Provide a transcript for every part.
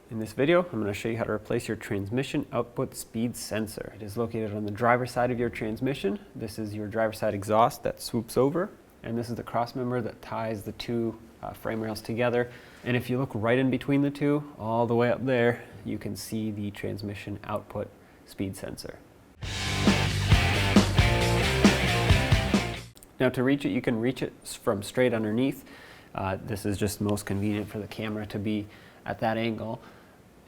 In this video, I'm going to show you how to replace your transmission output speed sensor. It is located on the driver's side of your transmission. This is your driver's side exhaust that swoops over, and this is the cross member that ties the two frame rails together. And if you look right in between the two, all the way up there, you can see the transmission output speed sensor. Now to reach it, you can reach it from straight underneath. This is just most convenient for the camera to be at that angle.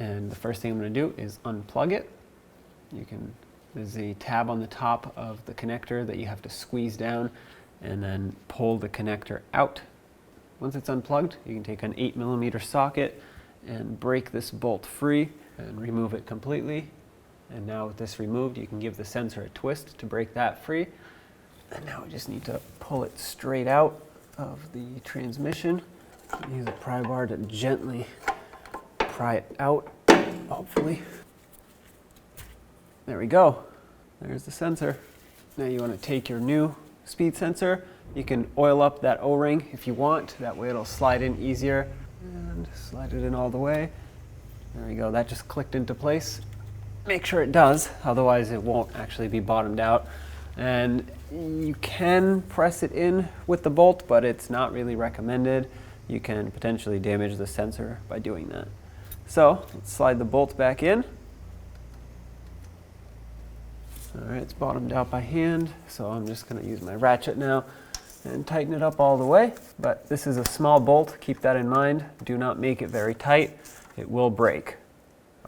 And the first thing I'm going to do is unplug it. There's a tab on the top of the connector that you have to squeeze down and then pull the connector out. Once it's unplugged, you can take an 8mm socket and break this bolt free and remove it completely. And now with this removed, you can give the sensor a twist to break that free. And now we just need to pull it straight out of the transmission. Use a pry bar to gently pry it out, hopefully. There we go. There's the sensor. Now you want to take your new speed sensor. You can oil up that O-ring if you want. That way it'll slide in easier. And slide it in all the way. There we go. That just clicked into place. Make sure it does, otherwise it won't actually be bottomed out. And you can press it in with the bolt, but it's not really recommended. You can potentially damage the sensor by doing that. So let's slide the bolt back in. All right, it's bottomed out by hand, so I'm just going to use my ratchet now and tighten it up all the way. But this is a small bolt, keep that in mind. Do not make it very tight, it will break.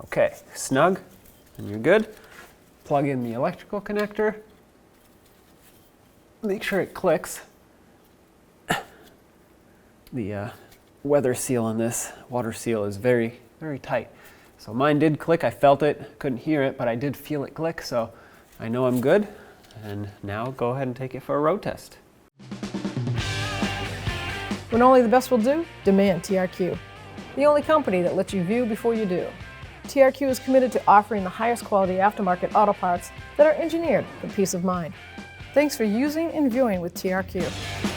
Okay, snug, and you're good. Plug in the electrical connector. Make sure it clicks. The weather seal on this water seal is very tight. So mine did click, I felt it, couldn't hear it, but I did feel it click, so I know I'm good. And now go ahead and take it for a road test. When only the best will do, demand TRQ. The only company that lets you view before you do. TRQ is committed to offering the highest quality aftermarket auto parts that are engineered for peace of mind. Thanks for using and viewing with TRQ.